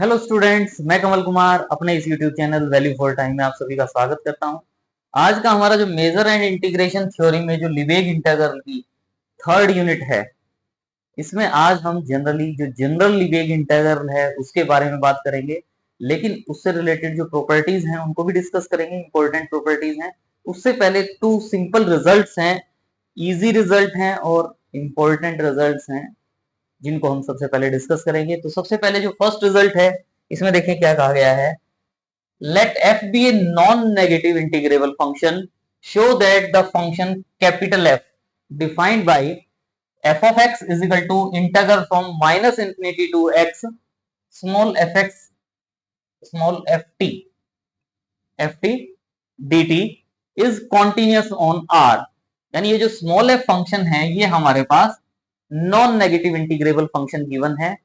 Hello students, मैं कमल कुमार अपने इस YouTube channel value for time में आप सभी का स्वागत करता हूं। आज का हमारा जो मेजर एंड इंटीग्रेशन थ्योरी में जो लिबेग इंटीग्रल की थर्ड यूनिट है, इसमें आज हम जनरल लिबेग इंटीग्रल है उसके बारे में बात करेंगे। लेकिन उससे रिलेटेड जो प्रॉपर्टीज हैं उनको भी डिस्कस करेंगे, इंपॉर्टेंट प्रॉपर्टीज हैं। उससे पहले टू सिंपल रिजल्ट्स हैं, इजी रिजल्ट हैं और इंपॉर्टेंट रिजल्ट्स हैं, जिनको हम सबसे पहले डिस्कस करेंगे। तो सबसे पहले जो फर्स्ट रिजल्ट है, इसमें देखिए क्या कहा गया है। Let F be a non negative integrable function, show that the function capital F defined by F of X is equal to integral from minus infinity to X small F X small F T D T is continuous on R. यानी ये जो small F function है ये हमारे पास non negative integrable function given है,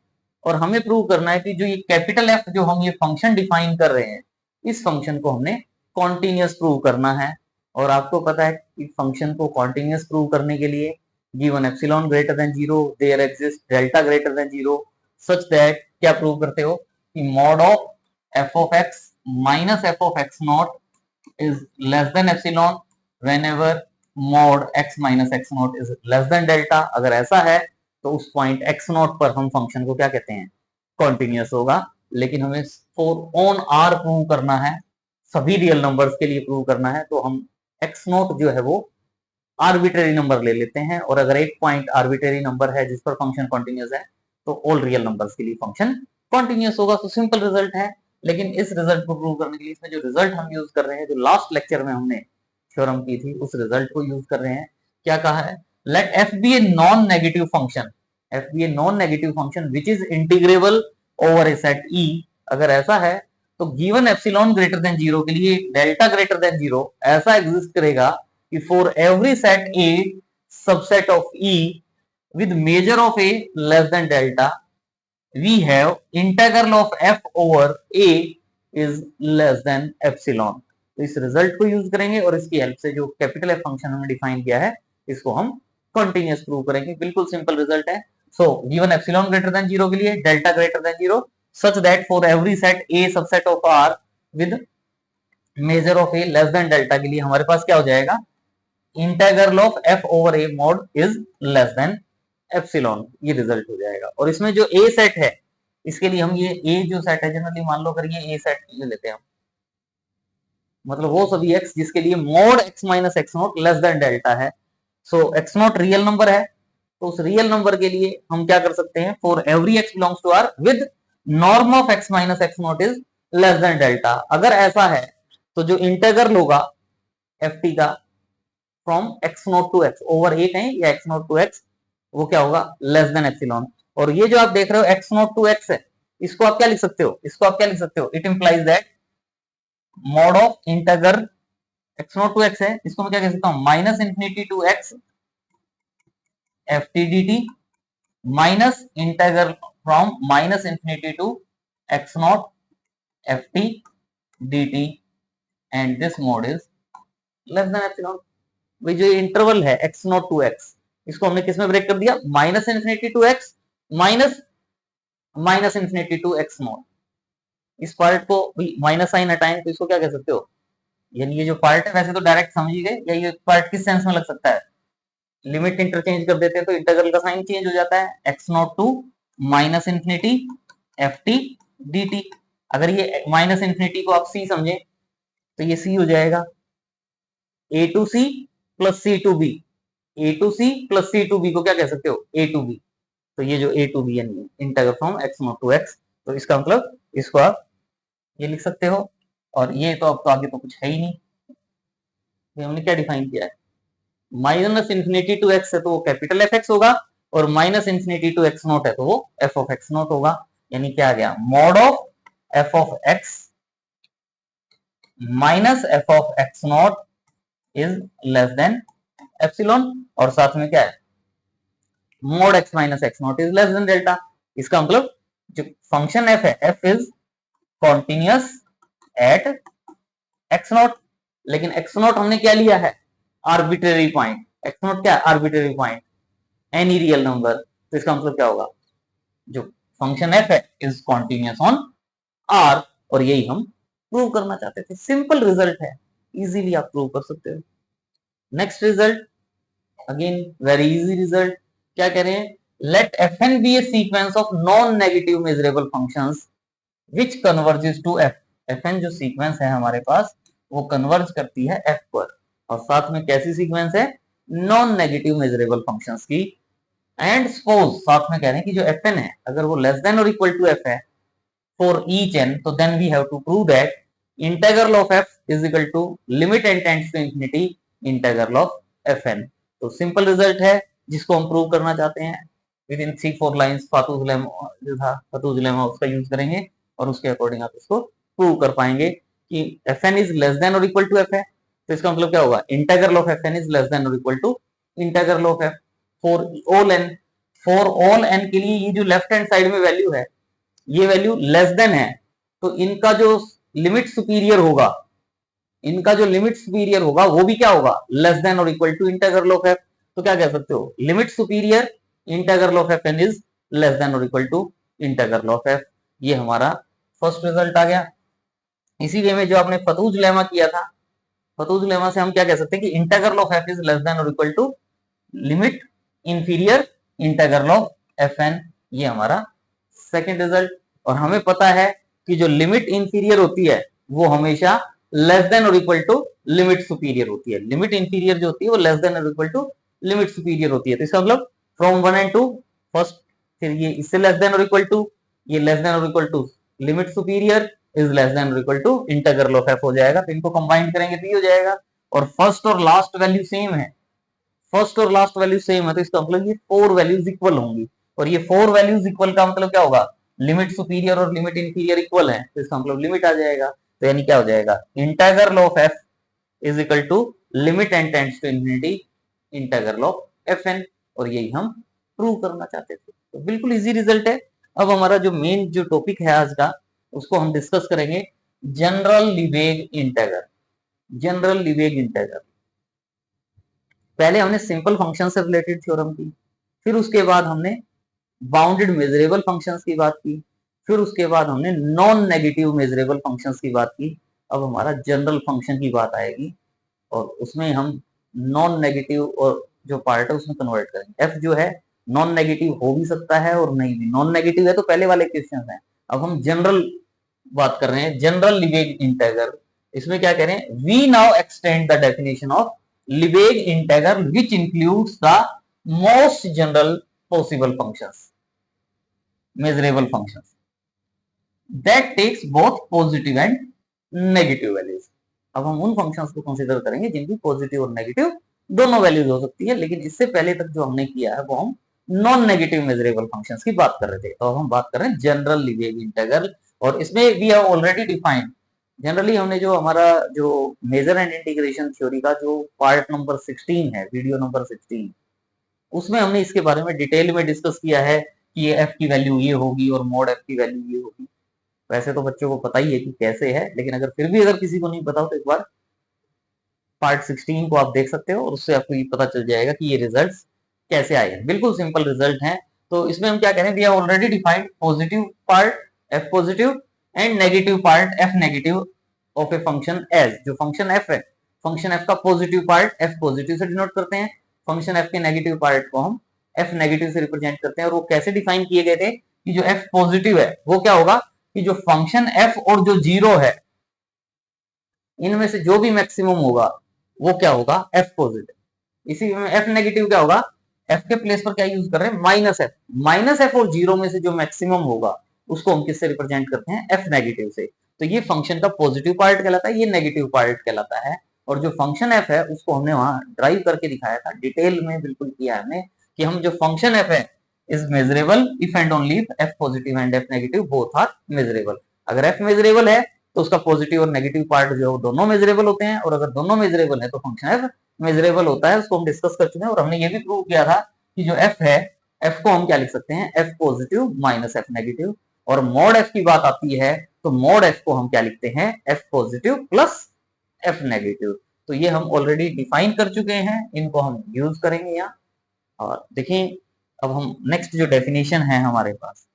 और हमें प्रूव करना है कि जो ये कैपिटल एफ जो हम ये फंक्शन डिफाइन कर रहे हैं, इस फंक्शन को हमने कॉन्टिन्यूस प्रूव करना है। और आपको पता है कि फंक्शन को कॉन्टिन्यूस प्रूव करने के लिए given epsilon greater than zero, there exist delta greater than zero, such that क्या प्रूव करते हो कि mod of f of x minus f of x not is less than epsilon whenever mod x minus x not is less than delta. अगर ऐसा है तो उस point x not पर हम फंक्शन को क्या कहते हैं, कॉन्टिन्यूस होगा। लेकिन हमें फॉर ऑन आर प्रूव करना है, सभी रियल नंबर्स के लिए प्रूव करना है, तो हम एक्स नॉट जो है वो आर्बिट्रेरी नंबर ले लेते हैं। और अगर एक पॉइंट आर्बिट्रेरी नंबर है जिस पर फंक्शन कॉन्टिन्यूस है, तो ऑल रियल नंबर्स के लिए फंक्शन कॉन्टिन्यूस होगा। तो सिंपल रिजल्ट है। लेकिन इस रिजल्ट को प्रूव करने के लिए इसमें जो रिजल्ट हम यूज कर रहे हैं, जो लास्ट लेक्चर में हमने थ्योरम की थी, उस रिजल्ट को यूज कर रहे हैं। क्या कहा है? Let F be a non negative function, f be a non negative function which is integrable over a set E. अगर ऐसा है तो given epsilon greater than zero के लिए डेल्टा ग्रेटर देन जीरो ऐसा एग्जिस्ट करेगा कि for every set A subset of E with measure of a less than delta, we have integral of f over a is less than epsilon। तो इस result को use करेंगे और इसकी help से जो कैपिटल एफ फंक्शन हमने define किया है, इसको हम कंटिन्यूस प्रूव करेंगे। बिल्कुल सिंपल रिजल्ट है। So given epsilon greater than zero के लिए delta greater than zero, such that for every set A subset of R with measure of A less than delta के लिए हमारे पास क्या हो जाएगा, integral of f over A mod is less than epsilon. ये रिजल्ट हो जाएगा। और इसमें जो ए सेट है, इसके लिए हम ये ए जो सेट है, जनरली मान लो अगर ये ए सेट ले लेते हैं, मतलब वो सभी एक्स जिसके लिए mod x minus x not less than delta है। सो एक्स नॉट रियल नंबर है, तो उस रियल नंबर के लिए हम क्या कर सकते हैं, for every X belongs to R with norm of x minus x not is less than delta. अगर ऐसा है तो जो इंटीग्रल होगा एफ टी का from x not to X over A कहें या एक्स नॉट टू एक्स, वो क्या होगा, लेस देन एप्सिलॉन। और ये जो आप देख रहे हो एक्स नॉट टू एक्स है, इसको आप क्या लिख सकते हो, इसको आप क्या लिख सकते हो, it implies that mod of integral x not to x है, इसको मैं क्या कह सकता हूं, minus infinity to x f T D t minus integral from minus infinity to x not f T D t and this mod is less than epsilon. वही जो interval है एक्स नॉट टू एक्स, इसको हमने किस में break कर दिया, minus infinity to x minus minus infinity to x not. इस पार्ट को माइनस साइन हटाएं तो इसको क्या कह सकते हो, यानी ये जो पार्ट है वैसे तो डायरेक्ट समझ ही गए, या ये पार्ट किस सेंस में लग सकता है, लिमिट इंटरचेंज कर देते हैं तो इंटीग्रल का साइन चेंज हो जाता है, x not to minus infinity f T D t. अगर ये माइनस इंफिनिटी को आप सी समझे तो ये सी हो जाएगा A to C plus C to B, A to C plus C to B को क्या कह सकते हो, ए टू बी। तो ये जो ए टू बी यानी integral from x not to x, तो इसका मतलब इसको आप ये लिख सकते हो। और ये तो अब तो आगे तो कुछ है ही नहीं, ये हमने क्या डिफाइन किया है, माइनस इंफिनिटी टू एक्स है तो वो कैपिटल एफ एक्स होगा, और minus infinity to x not है तो वो एफ ऑफ एक्स नॉट होगा। यानी क्या आ गया, mod of f of x minus f of x not is less than epsilon. और साथ में क्या है, mod x minus x not is less than delta. इसका मतलब जो फंक्शन एफ है, f is continuous at x not. लेकिन एक्स नॉट हमने क्या लिया है, आर्बिट्रेरी पॉइंट। एक्स नॉट क्या है, arbitrary point, any real number. तो इसका मतलब क्या होगा, जो फंक्शन एफ है इज कॉन्टिन्यूअस ऑन आर, और यही हम प्रूव करना चाहते थे। सिंपल रिजल्ट है, इजीली आप प्रूव कर सकते हो। Next result, again very easy result. क्या कह रहे हैं, let f n be a sequence of non negative measurable functions which converges to f. F n जो सीक्वेंस है हमारे पास वो कन्वर्ज करती है एफ पर, और साथ में कैसी सीक्वेंस है, नॉन नेगेटिव मेजरेबल फंक्शंस की। एंड सपोज, साथ में कह रहे हैं कि जो एफ एन है अगर वो लेस देन और इक्वल टू एफ है फॉर ईच एन, तो then we have to prove that integral of F is equal to limit n tends to infinity integral of F n. तो simple result है जिसको हम prove करना चाहते हैं। Within 3-4 lines Fatou's lemma जो था, फातूज लेमा उसका यूज करेंगे और उसके अकॉर्डिंग आप इसको प्रूव कर पाएंगे कि F N is less than और इक्वल टू एफ है। तो इसका मतलब क्या होगा, integral of F N is less than और equal to integral of F for all N. For all N के लिए ये जो लेफ्ट हैंड साइड में वैल्यू है ये वैल्यू लेस देन है, तो इनका जो लिमिट सुपीरियर होगा, इनका जो लिमिट सुपीरियर होगा वो भी क्या होगा, लेस देन और equal to integral of F. तो क्या कह सकते हो, limit superior integral of F N is less than और equal to integral of F. ये हमारा फर्स्ट रिजल्ट आ गया। इसी वे में जो आपने फतूज लेमा किया था, फतूज लेमा से हम क्या कह सकते हैं कि integral of F is less than और equal to limit inferior integral of F N. ये हमारा सेकंड रिजल्ट। और हमें पता है कि जो लिमिट इंफीरियर होती है वो हमेशा लेस देन और इक्वल टू लिमिट सुपीरियर होती है। लिमिट इंफीरियर जो होती है वो लेस देन और इक्वल टू लिमिट सुपीरियर होती है। तो इसका मतलब फ्रॉम 1 एंड 2 फर्स्ट, फिर ये इससे लेस देन और इक्वल टू, ये लेस देन और equal to limit superior is less than और equal to integral of F हो जाएगा। तो इनको कंबाइन करेंगे तो ये हो जाएगा। और फर्स्ट और लास्ट वैल्यू सेम है, फर्स्ट और लास्ट वैल्यू सेम है, तो इसका मतलब ये 4 वैल्यूज इक्वल होंगी। और ये 4 वैल्यूज इक्वल का मतलब क्या होगा, लिमिट सुपीरियर और लिमिट इंफीरियर इक्वल है, तो इसका मतलब लिमिट आ जाएगा। तो यानी क्या हो जाएगा, integral of F is equal to limit n tends to infinity integral of F n. और यही हम प्रूव करना चाहते थे। तो बिल्कुल इजी रिजल्ट है। अब हमारा जो मेन जो टॉपिक है आज का उसको हम डिस्कस करेंगे, जनरल लिबेग इंटीग्रल। जनरल लिबेग इंटीग्रल, पहले हमने सिंपल फंक्शन से रिलेटेड थ्योरम की, फिर उसके बाद हमने बाउंडेड मेजरेबल फंक्शंस की बात की, फिर उसके बाद हमने नॉन नेगेटिव मेजरेबल फंक्शंस की बात की। अब हमारा जनरल फंक्शन की बात आएगी और उसमें हम नॉन नेगेटिव और जो पार्ट है उसमें कन्वर्ट करेंगे। एफ जो है नॉन नेगेटिव हो भी सकता है और नहीं भी। नॉन नेगेटिव है तो पहले वाले क्वेश्चन है। अब हम जनरल बात कर रहे हैं, जनरल लिबेग इंटीग्रल। इसमें क्या कह रहे हैं, we now extend the definition of Lebesgue integral which includes the most general possible functions, measurable functions that takes both positive and negative values। अब हम उन फंक्शंस को कंसीडर करेंगे जिनकी पॉजिटिव और नेगेटिव दोनों वैल्यूज हो सकती है। लेकिन इससे पहले तक जो हमने किया है वो हम नॉन नेगेटिव मेजरेबल फंक्शंस की बात कर रहे थे। तो अब हम बात कर रहे हैं जनरल लिबेग इंटीग्रल, और इसमें we have already defined. Generally हमने जो हमारा जो मेजर एंड इंटीग्रेशन थ्योरी का जो पार्ट नंबर 16 है, वीडियो नंबर 16, उसमें हमने इसके बारे में डिटेल में डिस्कस किया है कि ये एफ की वैल्यू ये होगी और मोड एफ की वैल्यू ये होगी। वैसे तो बच्चों को पता ही है कि कैसे है, लेकिन अगर फिर भी अगर किसी को नहीं पता हो तो एक बार पार्ट 16 को आप देख सकते हो और उससे आपको ये पता चल जाएगा कि ये रिजल्ट्स कैसे आए हैं। बिल्कुल सिंपल रिजल्ट हैं। तो इसमें हम क्या कह रहे हैं, we have already defined positive part f positive and negative part f negative of a function as, जो फंक्शन एफ है, फंक्शन एफ का पॉजिटिव पार्ट एफ पॉजिटिव से डिनोट करते हैं, फंक्शन एफ के नेगेटिव पार्ट को हम एफ नेगेटिव से रिप्रेजेंट करते हैं। और वो कैसे डिफाइन किए गए थे कि जो एफ पॉजिटिव है वो क्या होगा कि जो फंक्शन एफ और जो जीरो है इनमें से जो भी मैक्सिमम होगा वो क्या होगा, एफ पॉजिटिव। इसी में एफ नेगेटिव क्या होगा, एफ के प्लेस पर क्या यूज कर रहे हैं, माइनस एफ। माइनस एफ और जीरो में से जो मैक्सिमम होगा उसको हम किससे रिप्रेजेंट करते हैं, एफ नेगेटिव से। तो ये फंक्शन का पॉजिटिव पार्ट कहलाता है, ये नेगेटिव पार्ट कहलाता है। और जो फंक्शन एफ है उसको हमने वहां ड्राइव करके दिखाया था, डिटेल में बिल्कुल किया हमने कि हम जो फंक्शन एफ है is measurable if and only if f positive and F negative both are measurable. अगर एफ मेजरेबल है तो उसका पॉजिटिव और नेगेटिव पार्ट जो दोनों मेजरेबल होते हैं, और अगर दोनों मेजरेबल है तो फंक्शन एफ मेजरेबल होता है। उसको हम डिस्कस कर चुके हैं और हमने ये भी प्रूव किया था कि जो एफ है, एफ को हम क्या लिख सकते हैं, F positive minus f negative. और मोड एफ की बात आती है तो मोड एफ को हम क्या लिखते हैं, F positive plus F negative. तो ये हम ऑलरेडी डिफाइन कर चुके हैं, इनको हम यूज करेंगे यहाँ। और देखिए अब हम नेक्स्ट जो डेफिनेशन है हमारे पास,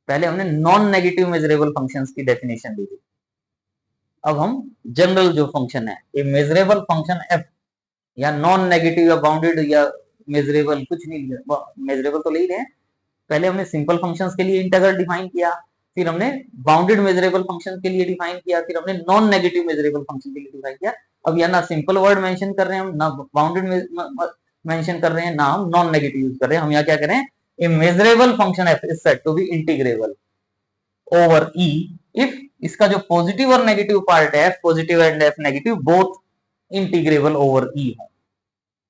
पहले हमने नॉन नेगेटिव मेजरेबल फंक्शंस की डेफिनेशन ली थी। अब हम जनरल जो फंक्शन है, ये मेजरेबल फंक्शन एफ या नॉन नेगेटिव या बाउंडेड या मेजरेबल कुछ नहीं, मेजरेबल तो ले ही रहे हैं। पहले हमने सिंपल फंक्शंस के लिए इंटीग्रल डिफाइन किया, फिर हमने बाउंडेड मेजरेबल फंक्शन के लिए डिफाइन किया, फिर हमने नॉन नेगेटिव मेजरेबल फंक्शन के लिए डिफाइन किया। अब यहाँ ना सिंपल वर्ड मेंशन कर रहे हैं हम, ना बाउंडेड मेंशन कर रहे हैं, ना हम नॉन नेगेटिव यूज कर रहे हैं। हम यहाँ क्या करें, a measurable function F is said to be integrable over E if इसका जो पॉजिटिव और नेगेटिव पार्ट है, F positive and F negative, both integrable over E हो,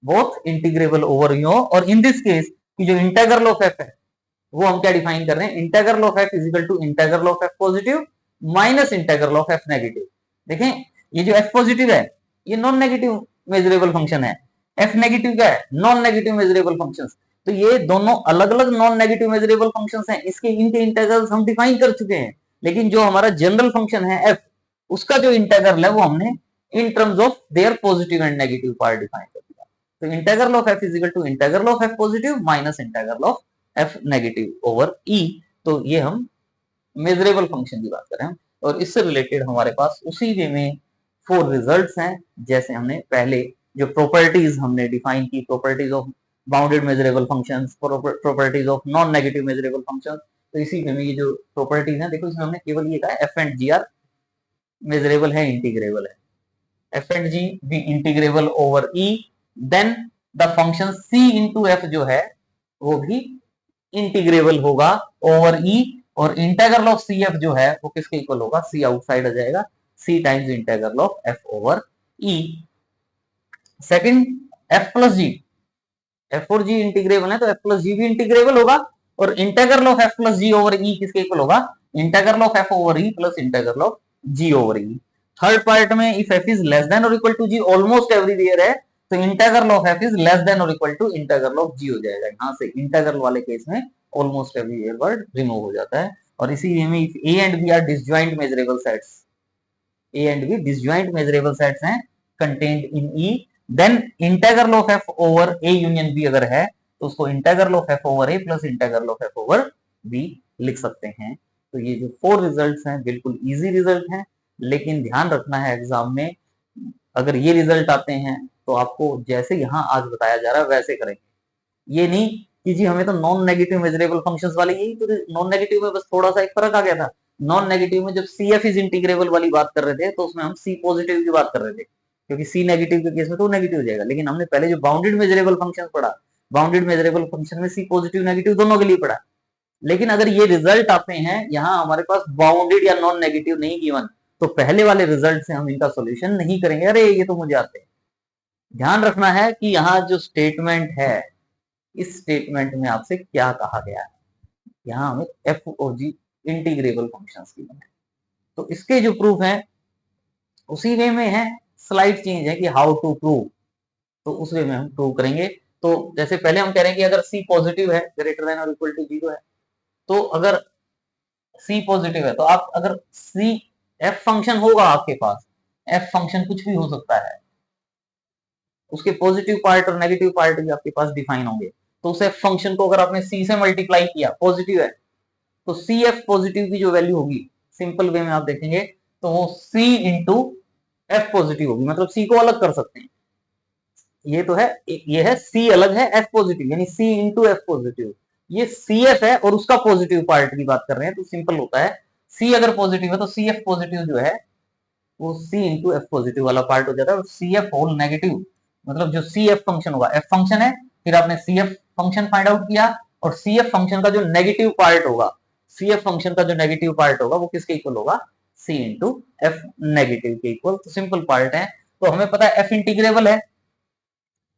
बोथ इंटीग्रेबल ओवर ई हो। और इन दिस केस की जो integral of F है वो हम क्या डिफाइन कर रहे हैं, integral of F is equal to integral of f positive minus integral of f negative. देखें ये जो एफ पॉजिटिव है ये नॉन नेगेटिव मेजरेबल फंक्शन है, एफ नेगेटिव क्या है, नॉन नेगेटिव मेजरेबल फंक्शन। तो ये दोनों अलग अलग नॉन नेगेटिव मेजरेबल फंक्शंस हैं, इसके इनके इंटीग्रल्स हम डिफाइन कर चुके हैं। लेकिन जो हमारा जनरल फंक्शन है एफ, उसका जो इंटीग्रल है वो हमने in terms of their positive and negative part define कर दिया। तो integral of F is equal to integral of f positive minus integral of f negative over E. तो ये हम मेजरेबल फंक्शन की बात कर रहे हैं, और इससे रिलेटेड हमारे पास उसी वे में 4 रिजल्ट्स हैं। जैसे हमने पहले जो प्रॉपर्टीज हमने डिफाइन की, properties of bounded measurable functions, properties of non negative measurable functions. तो इसी वे में ये जो प्रॉपर्टीज हैं, देखो इसमें हमने केवल ये कहा f and g are measurable है, इंटीग्रेबल है। F and g be integrable over E, then the function c into f जो है वो भी इंटीग्रेबल होगा ओवर ई, और इंटीग्रल ऑफ सी एफ जो है वो किसके इक्वल होगा, सी आउटसाइड आ जाएगा, c times integral of f over E. Second f plus g, f और जी इंटीग्रेबल है तो एफ प्लस जी भी इंटीग्रेबल होगा, और integral of f plus g over E किसके इक्वल होगा, integral of f over E plus integral of g over E. Third part में if f is less than और equal to g almost everywhere है, तो integral of F is less than और equal to integral of g हो जाएगा। यहां से integral वाले केस में ऑलमोस्ट एवरीवेयर वर्ड रिमूव हो जाता है। और इसी वे में if A and B are disjoint measurable sets, A and B disjoint measurable sets हैं contained in E, then integral of f over A union B अगर है तो उसको integral of f over A plus integral of f over B लिख सकते हैं। तो ये जो 4 रिजल्ट्स हैं बिल्कुल इजी रिजल्ट हैं, लेकिन ध्यान रखना है एग्जाम में अगर ये रिजल्ट आते हैं तो आपको जैसे यहां आज बताया जा रहा है वैसे करेंगे। ये नहीं कि जी हमें तो नॉन नेगेटिव मेजरेबल फंक्शंस वाले, यही तो नॉन नेगेटिव में बस थोड़ा सा एक फर्क आ गया था। नॉन नेगेटिव में जब सी एफ इज इंटीग्रेबल वाली बात कर रहे थे तो उसमें हम सी पॉजिटिव की बात कर रहे थे, क्योंकि सी नेगेटिव के केस में तो नेगेटिव हो जाएगा। लेकिन हमने पहले जो बाउंडेड मेजरेबल फंक्शन पढ़ा, बाउंडेड मेजरेबल फंक्शन में सी पॉजिटिव नेगेटिव दोनों के लिए पढ़ा। लेकिन अगर ये रिजल्ट आते हैं यहाँ हमारे पास बाउंडेड या नॉन नेगेटिव नहीं गिवन, तो पहले वाले रिजल्ट से हम इनका सॉल्यूशन नहीं करेंगे, अरे ये तो मुझे आते हैं। ध्यान रखना है कि यहाँ जो स्टेटमेंट है इस स्टेटमेंट में आपसे क्या कहा गया है, यहाँ हमें एफ और जी इंटीग्रेबल फंक्शंस की है, तो इसके जो प्रूफ है उसी वे में है, स्लाइड चेंज है कि हाउ टू प्रूव, तो उस वे में हम प्रूव करेंगे। तो जैसे पहले हम कह रहे हैं कि अगर सी पॉजिटिव है ग्रेटर देन और इक्वल टू 0 है, तो अगर सी पॉजिटिव है तो आप अगर सी एफ फंक्शन होगा आपके पास, एफ फंक्शन कुछ भी हो सकता है, उसके पॉजिटिव पार्ट और नेगेटिव पार्ट भी आपके पास डिफाइन होंगे। तो उस एफ फंक्शन को अगर आपने सी से मल्टीप्लाई किया, पॉजिटिव है तो सी एफ पॉजिटिव की जो वैल्यू होगी सिंपल वे में आप देखेंगे तो वो सी इंटू एफ पॉजिटिव होगी, मतलब सी को अलग कर सकते हैं। ये तो है, ये है सी अलग है एफ पॉजिटिव, यानी सी इंटू एफ पॉजिटिव। ये सी एफ है और उसका पॉजिटिव पार्ट की बात कर रहे हैं, तो सिंपल होता है सी अगर पॉजिटिव है तो सी एफ पॉजिटिव जो है वो सी इंटू एफ पॉजिटिव वाला पार्ट हो जाता है। और सी एफ होल नेगेटिव मतलब जो सी एफ फंक्शन होगा, एफ फंक्शन है, फिर आपने c f function find out किया, और सी एफ फंक्शन का जो नेगेटिव पार्ट होगा, सी एफ फंक्शन का जो नेगेटिव पार्ट होगा वो किसके इक्वल होगा, सी इंटू एफ नेगेटिव के इक्वल। तो सिंपल पार्ट है। तो हमें पता है एफ इंटीग्रेबल है,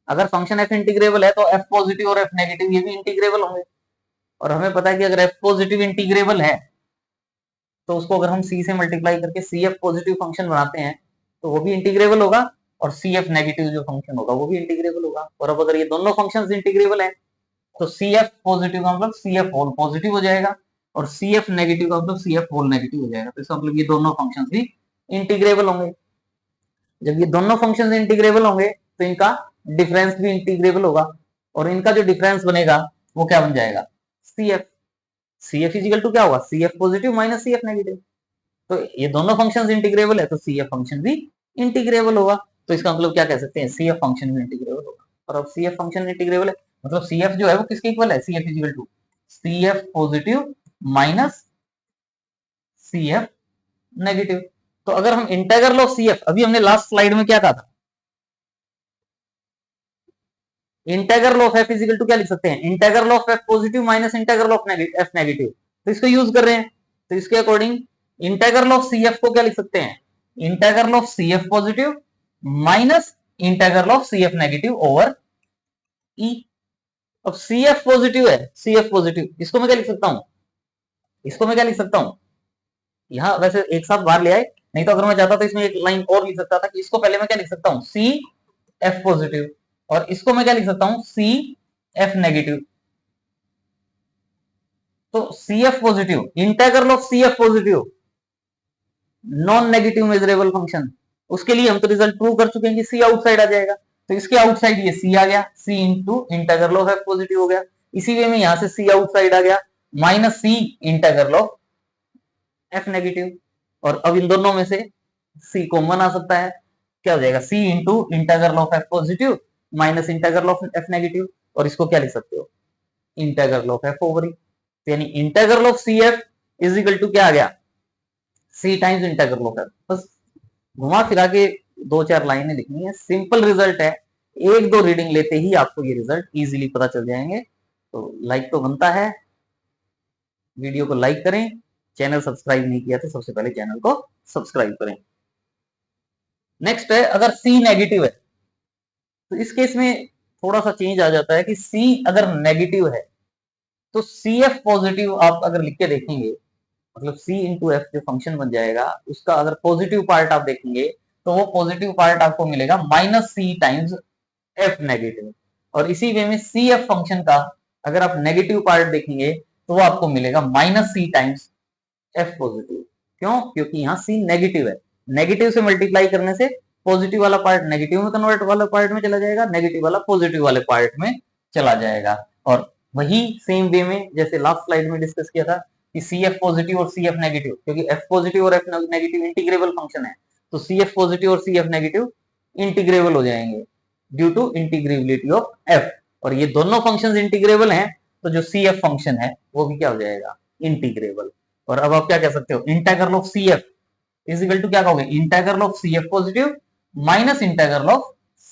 अगर फंक्शन एफ इंटीग्रेबल है तो एफ पॉजिटिव और एफ नेगेटिव ये भी इंटीग्रेबल होंगे। और हमें पता है कि अगर एफ पॉजिटिव इंटीग्रेबल है तो उसको अगर हम सी से मल्टीप्लाई करके सी एफ पॉजिटिव फंक्शन बनाते हैं तो वो भी इंटीग्रेबल होगा, और सी एफ नेगेटिव जो फंक्शन होगा वो भी इंटीग्रेबल होगा। और अब अगर ये दोनों फंक्शंस इंटीग्रेबल है तो सी एफ पॉजिटिव का मतलब सी एफ होल पॉजिटिव हो जाएगा, और सी एफ नेगेटिव का मतलब सी एफ होल नेगेटिव हो जाएगा। तो इसका मतलब ये दोनों फंक्शंस भी इंटीग्रेबल होंगे। जब ये दोनों फंक्शंस इंटीग्रेबल होंगे तो इनका डिफरेंस भी इंटीग्रेबल होगा, और इनका जो डिफरेंस बनेगा वो क्या बन जाएगा, c f. C f is equal to क्या होगा, c f positive minus c f negative. तो ये दोनों फंक्शंस इंटीग्रेबल है, तो सी एफ फंक्शन भी इंटीग्रेबल होगा। तो इसका मतलब क्या कह सकते हैं, सी एफ फंक्शन भी इंटीग्रेबल होगा। और अब सी एफ फंक्शन इंटीग्रेबल है, मतलब सी एफ जो है वो किसके इक्वल है, c f is equal to c f positive minus c f negative. तो अगर हम इंटीग्रल ऑफ सी एफ, अभी हमने लास्ट स्लाइड में क्या कहा था, integral of f is equal to क्या लिख सकते हैं, integral of f positive minus integral of f negative. तो इसको यूज कर रहे हैं, तो इसके according integral of c f को क्या लिख सकते हैं, integral of c f positive minus integral of c f negative over E. अब सी एफ पॉजिटिव है, सी एफ पॉजिटिव, इसको मैं क्या लिख सकता हूं, इसको मैं क्या लिख सकता हूं, यहां वैसे एक साथ बाहर ले आए, नहीं तो अगर मैं चाहता तो इसमें एक लाइन और लिख सकता था कि इसको पहले मैं क्या लिख सकता हूं, सी एफ पॉजिटिव, और इसको मैं क्या लिख सकता हूं, सी एफ नेगेटिव। तो c f positive, integral of c f positive non negative measurable function, उसके लिए हम तो रिजल्ट प्रूव कर चुके हैं कि सी आउटसाइड आ जाएगा। तो इसके आउटसाइड ये सी आ गया, c into integral of f positive हो गया। इसी वे में यहां से सी आउटसाइड आ गया, minus c integral of f negative. और अब इन दोनों में से सी कॉमन आ सकता है, क्या हो जाएगा, c into integral of f positive minus integral of f negative. और इसको क्या लिख सकते हो, integral of f over E. यानी integral of c f is equal to क्या आ गया, c times integral of f. बस घुमा फिरा के दो चार लाइनें लिखनी है, सिंपल रिजल्ट है, एक दो रीडिंग लेते ही आपको ये रिजल्ट इजीली पता चल जाएंगे। तो लाइक तो बनता है, वीडियो को लाइक करें, चैनल सब्सक्राइब नहीं किया तो सबसे पहले चैनल को सब्सक्राइब करें। नेक्स्ट है, अगर सी नेगेटिव है तो इस केस में थोड़ा सा चेंज आ जाता है कि सी अगर नेगेटिव है तो सी एफ पॉजिटिव आप अगर लिख के देखेंगे, मतलब सी इंटू एफ जो फंक्शन बन जाएगा उसका अगर पॉजिटिव पार्ट आप देखेंगे तो वो पॉजिटिव पार्ट आपको मिलेगा माइनस सी टाइम्स एफ नेगेटिव। और इसी वे में सी एफ फंक्शन का अगर आप नेगेटिव पार्ट देखेंगे तो वो आपको मिलेगा माइनस सी टाइम्स एफ पॉजिटिव। क्यों, क्योंकि यहाँ सी नेगेटिव है, नेगेटिव से मल्टीप्लाई करने से पॉजिटिव वाला पार्ट नेगेटिव में कन्वर्ट वाला पार्ट में चला जाएगा, नेगेटिव वाला पॉजिटिव वाले पार्ट में चला जाएगा। और वही सेम वे में जैसे लास्ट स्लाइड में डिस्कस किया था कि सी एफ पॉजिटिव और सी एफ नेगेटिव, क्योंकि एफ पॉजिटिव और एफ नेगेटिव इंटीग्रेबल फंक्शन है, तो सी एफ पॉजिटिव और सी एफ नेगेटिव इंटीग्रेबल हो जाएंगे due to integrability of f. और ये दोनों फंक्शंस इंटीग्रेबल हैं, तो जो सी एफ फंक्शन है वो भी क्या हो जाएगा, इंटीग्रेबल। और अब आप क्या कह सकते हो, integral of c f is equal to क्या कहोगे, integral of c f positive minus integral of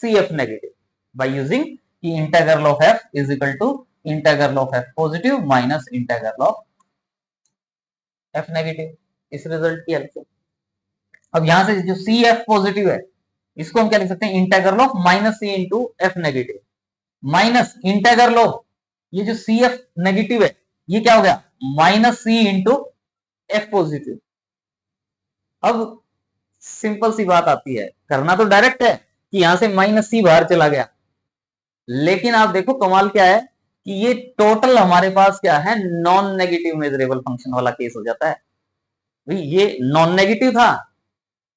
c f negative, by using कि integral of F is equal to integral of f positive minus integral of f negative, इस result की help से। अब यहां से जो सी एफ पॉजिटिव है इसको हम क्या लिख सकते हैं, integral of minus c into f negative minus integral of ये जो सी एफ नेगेटिव है ये क्या हो गया, minus c into F positive. अब सिंपल सी बात आती है, करना तो डायरेक्ट है कि यहां से माइनस सी बाहर चला गया, लेकिन आप देखो कमाल क्या है कि ये टोटल हमारे पास क्या है, नॉन नेगेटिव मेजरेबल फंक्शन वाला केस हो जाता है। भाई ये नॉन नेगेटिव था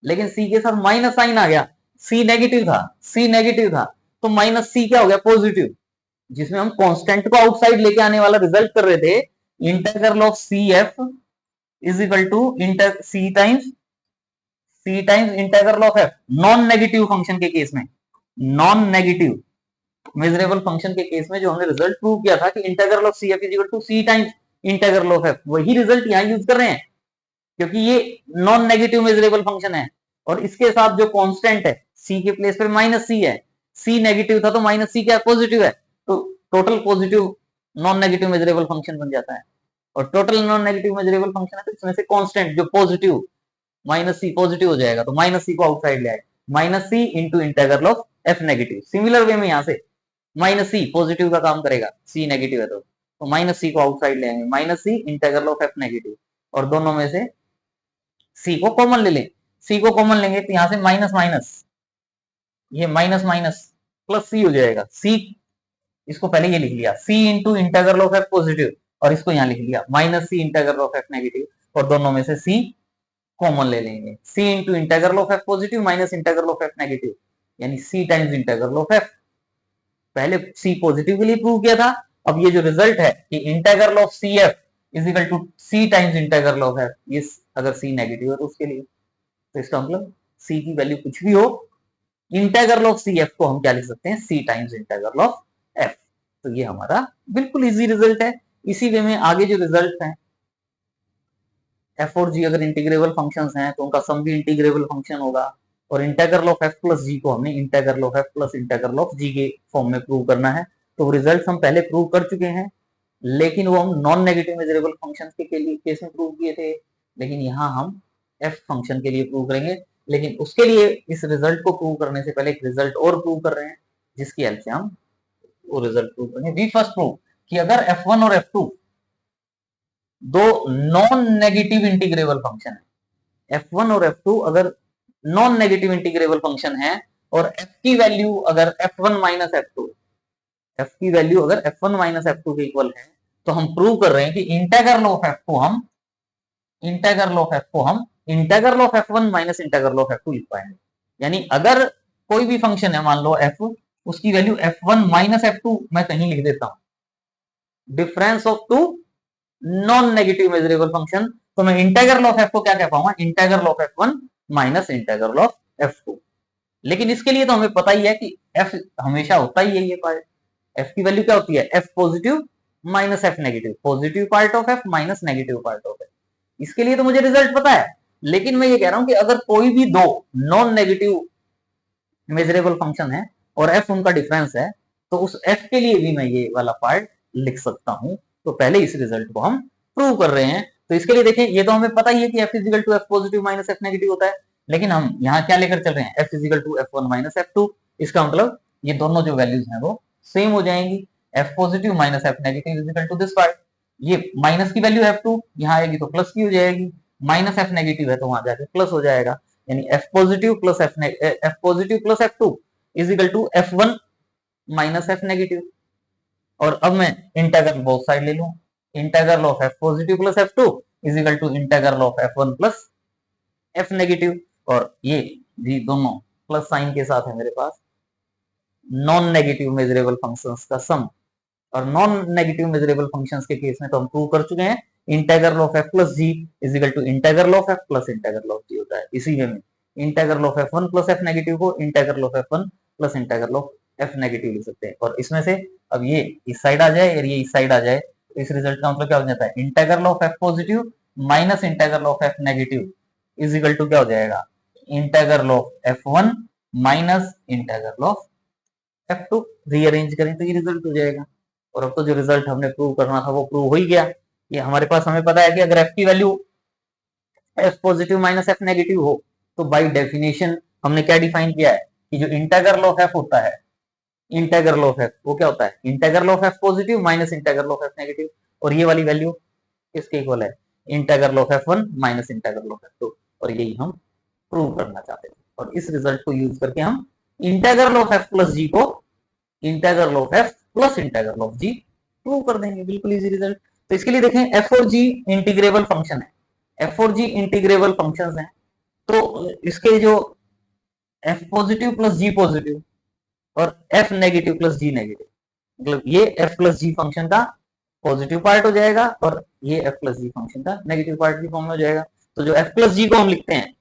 लेकिन सी के साथ माइनस साइन आ गया, सी नेगेटिव था, सी नेगेटिव था, तो माइनस सी क्या हो गया, पॉजिटिव, जिसमें हम कांस्टेंट को आउटसाइड लेके आने वाला रिजल्ट कर रहे थे। Integral of c f is equal to inter c times integral of f, non negative function के केस में, नॉन नेगेटिव मेजरेबल फंक्शन के केस में जो हमने रिजल्ट प्रूव किया था कि integral of c f is equal to c times integral of f, वही रिजल्ट यहां यूज कर रहे हैं क्योंकि ये नॉन नेगेटिव मेजरेबल फंक्शन है। और इसके साथ जो कांस्टेंट है सी के प्लेस पर माइनस सी है, सी नेगेटिव था तो माइनस सी क्या पॉजिटिव है, तो total positive non negative measurable function बन जाता है। और total non negative measurable function है तो इसमें से कांस्टेंट जो पॉजिटिव माइनस सी पॉजिटिव हो जाएगा, तो माइनस सी को आउटसाइड ले आए, minus c into integral of f negative. Similar way में यहां से माइनस सी पॉजिटिव का काम करेगा, सी नेगेटिव है तो माइनस सी को आउटसाइड ले आएंगे, minus c integral of f negative, और दोनों में से सी को कॉमन ले लें, सी को कॉमन लेंगे तो यहां से माइनस माइनस ये माइनस माइनस प्लस सी हो जाएगा, सी इसको पहले ये लिख लिया, c into integral of f positive, और इसको यहां लिख लिया minus c integral of f negative, और दोनों में से सी कॉमन ले लेंगे, c into integral of f positive minus integral of f negative, यानी c times integral of f. पहले सी पॉजिटिव के लिए प्रूव किया था, अब ये जो रिजल्ट है कि integral of c f is equal to c times integral of F, ये अगर सी नेगेटिव है तो उसके लिए, तो इसका मतलब सी की वैल्यू कुछ भी हो, इंटीग्रल ऑफ सी एफ को हम क्या लिख सकते हैं, सी टाइम्स इंटीग्रल ऑफ एफ। तो ये हमारा बिल्कुल इजी रिजल्ट है। इसी वे में आगे जो रिजल्ट है, एफ और जी अगर इंटीग्रेबल फंक्शंस हैं तो उनका सम भी इंटीग्रेबल फंक्शन होगा, और integral of f plus g को हमने integral of f plus integral of g के फॉर्म में प्रूव करना है। तो रिजल्ट हम पहले प्रूव कर चुके हैं, लेकिन वो हम नॉन नेगेटिव मेजरेबल फंक्शन के केस में प्रूव किए थे, लेकिन यहाँ हम एफ फंक्शन के लिए प्रूव करेंगे। लेकिन उसके लिए इस रिजल्ट को प्रूव करने से पहले एक रिजल्ट और प्रूव कर रहे हैं, जिसकी हेल्प से हम वो रिजल्ट प्रूव करेंगे। वी फर्स्ट प्रूव कि अगर F1 और F2 दो नॉन नेगेटिव इंटीग्रेबल फंक्शन है, F1 और F2 अगर नॉन नेगेटिव इंटीग्रेबल फंक्शन है, और f की वैल्यू अगर F1 माइनस F2, f की वैल्यू अगर F1 माइनस F2 के इक्वल है, तो हम प्रूव कर रहे हैं कि इंटीग्रल ऑफ f को हम integral of F1 minus integral of F2 लिख पाएंगे। यानी अगर कोई भी फंक्शन है, मान लो f, उसकी वैल्यू F1 माइनस F2 मैं कहीं लिख देता हूं, difference of two non negative measurable function, तो मैं इंटीग्रल ऑफ f को क्या कह पाऊंगा, integral of F1 minus integral of F2। लेकिन इसके लिए तो हमें पता ही है कि f हमेशा होता ही है ये पार्ट, f की वैल्यू क्या होती है, f positive minus f negative, positive part of f minus negative part of f। इसके लिए तो मुझे रिजल्ट पता है, लेकिन मैं ये कह रहा हूं कि अगर कोई भी दो नॉन नेगेटिव मेजरेबल फंक्शन है और f उनका डिफरेंस है, तो उस f के लिए भी मैं ये वाला पार्ट लिख सकता हूं। तो पहले इस रिजल्ट को हम प्रूव कर रहे हैं। तो इसके लिए देखें, ये तो हमें पता ही है कि f equal to f positive minus f negative होता है, लेकिन हम यहाँ क्या लेकर चल रहे हैं, f equal to F1 minus F2। इसका मतलब ये दोनों जो वैल्यूज हैं वो सेम हो जाएंगी, f positive minus f negative equal to this part. ये माइनस की वैल्यू F2 यहाँ आएगी तो प्लस की हो जाएगी, माइनस f नेगेटिव है तो वहां जाके प्लस हो जाएगा, यानी f positive plus f positive plus F2 equal to F1 minus f negative. और अब मैं इंटीग्रल बोथ साइड ले लूं, integral of f positive plus F2 equal to integral of F1 plus f negative, और ये भी दोनों प्लस साइन के साथ है मेरे पास, नॉन नेगेटिव मेजरेबल फंक्शंस का सम। और नॉन नेगेटिव मेजरेबल फंक्शंस के केस में तो हम प्रूव कर चुके हैं, integral of f plus g is equal to integral of f plus integral of g होता है। इसी वे में integral of f1 plus f negative को integral of f1 plus integral of f negative लिख सकते हैं। और इसमें से अब ये इस साइड आ जाए और ये इस साइड आ जाए, तो इस रिजल्ट का मतलब क्या हो जाता है, integral of f positive minus integral of f negative equal to क्या हो जाएगा, integral of f1 minus integral of f2। Rearrange करें तो ये रिजल्ट हो जाएगा। और अब तो जो रिजल्ट हमने प्रूव करना था वो प्रूव हो ही गया। ये हमारे पास, हमें पता है कि अगर f की value f positive minus f negative हो, तो बाय डेफिनेशन हमने क्या डिफाइन किया है कि जो इंटीग्रल ऑफ f होता है, इंटीग्रल ऑफ f वो क्या होता है, integral of f positive minus integral of f negative. और ये वाली वैल्यू किसके इक्वल है, integral of f1 minus integral of f2। और यही हम प्रूव करना चाहते थे, और इस रिजल्ट को यूज करके हम integral of f plus g को integral of f plus integral of g prove कर देंगे। बिल्कुल इजी रिजल्ट। तो इसके लिए देखें, f और g इंटीग्रेबल फंक्शन है, f और g इंटीग्रेबल फंक्शंस हैं, तो इसके जो f positive plus g positive और f negative plus g negative, मतलब ये f प्लस g फंक्शन का पॉजिटिव पार्ट हो जाएगा और ये f प्लस g फंक्शन का नेगेटिव पार्ट की फॉर्म में हो जाएगा। तो जो f प्लस g को हम लिखते हैं,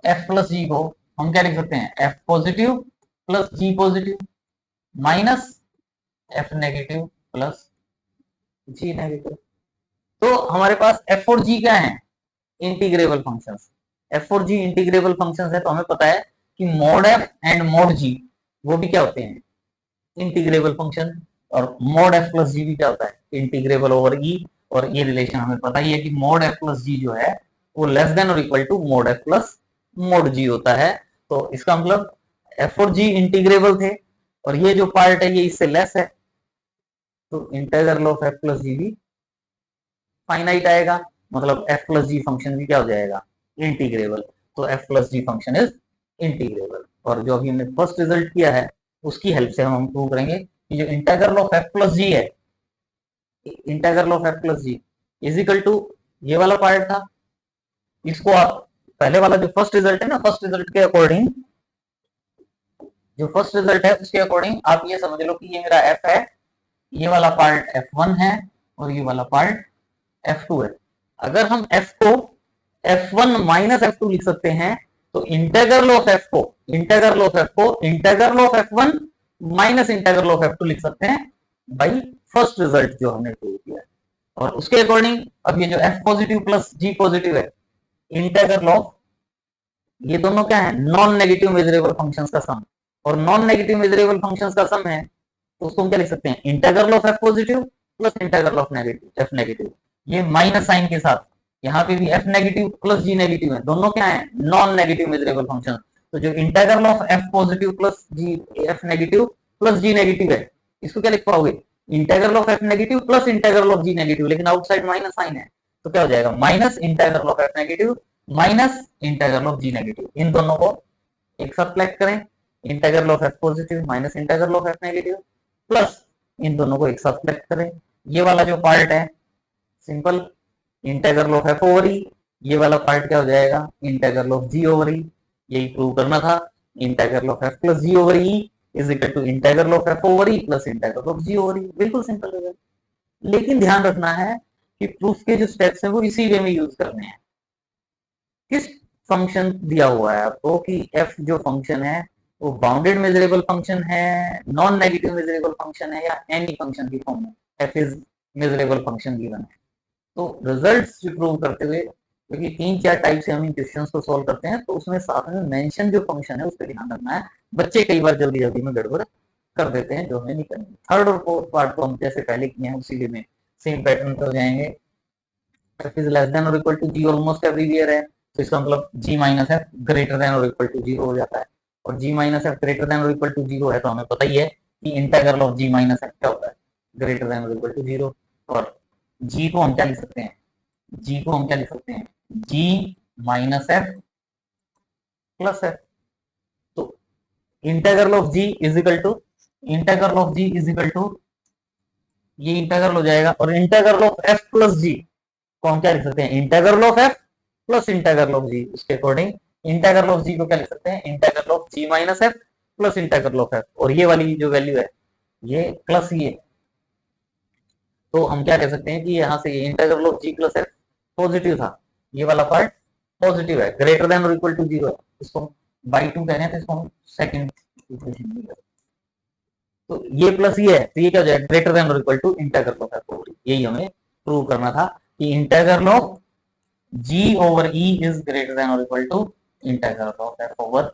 f प्लस g को हम क्या लिख सकते हैं, f positive plus g positive minus f negative plus g negative. तो हमारे पास f और g क्या है, इंटीग्रेबल फंक्शंस। f और g इंटीग्रेबल फंक्शंस है, तो हमें पता है कि mode f and mode g वो भी क्या होते हैं, इंटीग्रेबल फंक्शन। और मोड f प्लस g भी क्या होता है, इंटीग्रेबल ओवर e। और ये रिलेशन हमें पता ही है कि मोड f प्लस g जो है वो लेस देन और equal to mod f plus mod g होता है। तो इसका मतलब f और g इंटीग्रेबल थे, और ये जो पार्ट है ये इससे लेस है, तो integral of f plus g भी फाइनाइट आएगा, मतलब f प्लस g फंक्शन भी क्या हो जाएगा, इंटीग्रेबल। तो f plus g function is integrable. और जो अभी हमने फर्स्ट रिजल्ट किया है उसकी हेल्प से हम प्रूव करेंगे कि जो integral of f plus g है, integral of f plus g is equal to ये वाला पार्ट था, इसको आप पहले वाला जो फर्स्ट रिजल्ट है ना, फर्स्ट रिजल्ट के अकॉर्डिंग, जो फर्स्ट रिजल्ट है उसके अकॉर्डिंग आप ये समझ लो कि ये मेरा f है, ये वाला पार्ट f1 है और ये वाला पार्ट F2 है। अगर हम F को F1 माइनस F2 लिख सकते हैं तो इंटेग्रल ऑफ F को integral of F1 minus integral of F2 लिख सकते हैं बाई फर्स्ट रिजल्ट जो हमने प्रूव किया है। और उसके अकॉर्डिंग अब ये जो F positive plus G positive है, इंटेग्रल ऑफ, ये दोनों क्या है, नॉन नेगेटिव मेजरेबल फंक्शंस का सम, और नॉन नेगेटिव मेजरेबल फंक्शंस का सम है तो उसको हम क्या लिख सकते हैं, integral of F positive plus integral of negative F negative, ये माइनस साइन के साथ, यहाँ पे भी F negative plus G negative है, दोनों क्या है, नॉन नेगेटिव मेजरेबल फंक्शन। तो जो integral of F positive plus G F negative plus G negative है, इसको क्या लिख पाओगे, integral of F negative plus integral of G negative, लेकिन आउटसाइड माइनस साइन है तो क्या हो जाएगा, minus integral of F negative minus integral of G negative. इन दोनों को एक साथ प्लग करें, integral of F positive minus integral of F negative plus इन दोनों को एक साथ प्लग करें, ये वाला जो पार्ट है simple integral of F over E, ये वाला पार्ट क्या हो जाएगा, integral of G over E। यही प्रूव करना था, integral of F plus G over E is equal to integral of F over E plus integral of G over E। बिल्कुल simple है, लेकिन ध्यान रखना है कि प्रूफ के जो स्टेप्स हैं वो इसी वे में यूज करने हैं। किस फंक्शन दिया हुआ है आपको कि F जो फंक्शन है वो बाउंडेड मेजरेबल फंक्शन है, नॉन नेगेटिव मेजरेबल फंक्शन है, या एनी फंक्शन की फॉर्म में F is measurable function given है। तो रिजल्ट्स जो प्रूव करते हुए, क्योंकि 3-4 टाइप से हम इन क्वेश्चंस को सॉल्व करते हैं तो उसमें साथ में मेंशन जो फंक्शन है उस पर ध्यान रखना है। बच्चे कई बार जल्दी जल्दी में गड़बड़ कर देते हैं, जो हमें नहीं करनी। थर्ड और फोर्थ पार्ट को हम जैसे पहले किए हैं उसी में सेम पैटर्न पर जाएंगे। F इज लेस देन और equal to G almost everywhere है, तो इसका मतलब G minus F greater than और इक्वल टू 0 हो जाता है, और G minus F greater than और इक्वल टू 0 है तो हमें पता ही है कि integral of G minus F क्या होता है, ग्रेटर देन और इक्वल टू 0। और G को हम क्या लिख सकते हैं, G को हम क्या लिख सकते हैं, G minus F plus F। तो integral of G is equal to integral of G is equal to, ये इंटेग्रल हो जाएगा, और integral of F plus G को हम क्या लिख सकते हैं, integral of F plus integral of G। उसके अकॉर्डिंग इंटेग्रल ऑफ G को क्या लिख सकते हैं, integral of G minus F plus integral of F, और ये वाली जो वैल्यू है ये प्लस ये, तो हम क्या कह सकते हैं कि यहाँ से ये integral of G plus F positive था, ये वाला पार्ट पॉजिटिव है, ग्रेटर देन और इक्वल टू 0 है, इसको बाई 2 कह रहे हैं तो इसको हम सेकंड इक्वेशन में, तो ये प्लस ये है तो ये क्या हो जाएगा, ग्रेटर देन और equal to integral of F over E। यही हमें प्रूव करना था कि integral of G over E is greater than और equal to integral of F over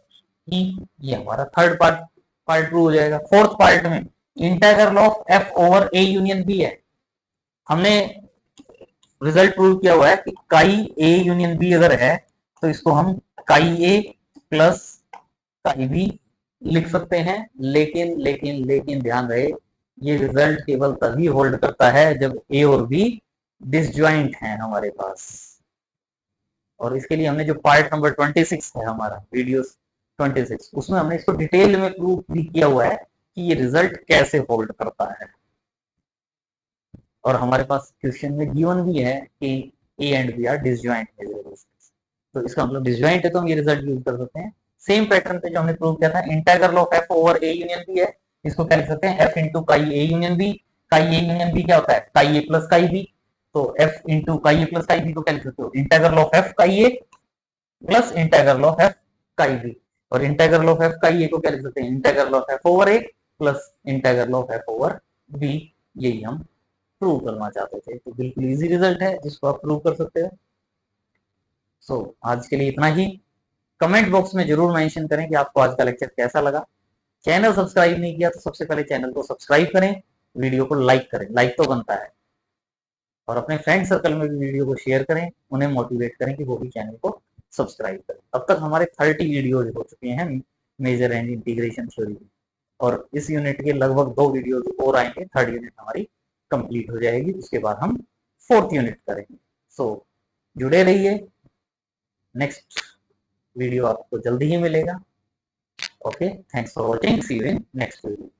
E। ये हमारा थर्ड पार्ट प्रूव हो जाएगा। फोर्थ पार्ट में integral of F over A union B है, हमने रिजल्ट प्रूव किया हुआ है कि काई A यूनियन B अगर है तो इसको हम काई A प्लस काई B लिख सकते हैं, लेकिन लेकिन लेकिन ध्यान रहे ये रिजल्ट केवल तभी होल्ड करता है जब A और B डिसजॉइंट हैं हमारे पास। और इसके लिए हमने जो पार्ट नंबर 26 है हमारा वीडियो 26, उसमें हमने इसको डिटेल में प्रूव भी किया हुआ है कि ये रिजल्ट कैसे होल्ड करता है। और हमारे पास क्वेश्चन में गिवन भी है कि A and B are disjoint variables, तो इसका मतलब डिसजॉइंट है तो हम ये रिजल्ट यूज कर सकते हैं। सेम पैटर्न पे जो हमने प्रूव किया था, integral of F over A union B है, इसको क्या लिख सकते हैं, F इंटू काई A यूनियन B। काई A यूनियन B क्या होता है, काई A प्लस काई B, तो F इंटू काई A प्लस काई B को क्या लिख सकते हो, इंटेग्रल ऑफ F काई A plus integral of F काई B। और इंटेग्रल ऑफ F काई A को क्या लिख सकते हैं, integral of F over A plus integral of F over B। यही हम प्रूव करना चाहते थे, तो बिल्कुल इजी रिजल्ट है जिसको आप प्रूव कर सकते हो। सो आज के लिए इतना ही। कमेंट बॉक्स में जरूर मेंशन करें कि आपको आज का लेक्चर कैसा लगा। चैनल सब्सक्राइब नहीं किया तो सबसे पहले चैनल को सब्सक्राइब करें, वीडियो को लाइक करें, लाइक तो बनता है, और अपने फ्रेंड सर्कल में भी वीडियो को शेयर करें, उन्हें मोटिवेट करें कि वो भी चैनल को सब्सक्राइब करें। अब तक हमारे 30 वीडियोज हो चुके हैं मेजर एंड इंटीग्रेशन थ्योरी, और इस यूनिट के लगभग 2 वीडियोज और आएंगे, थर्ड यूनिट हमारी कंप्लीट हो जाएगी, उसके बाद हम फोर्थ यूनिट करेंगे। सो जुड़े रहिए, नेक्स्ट वीडियो आपको जल्दी ही मिलेगा। Okay, thanks for watching, see you in next video.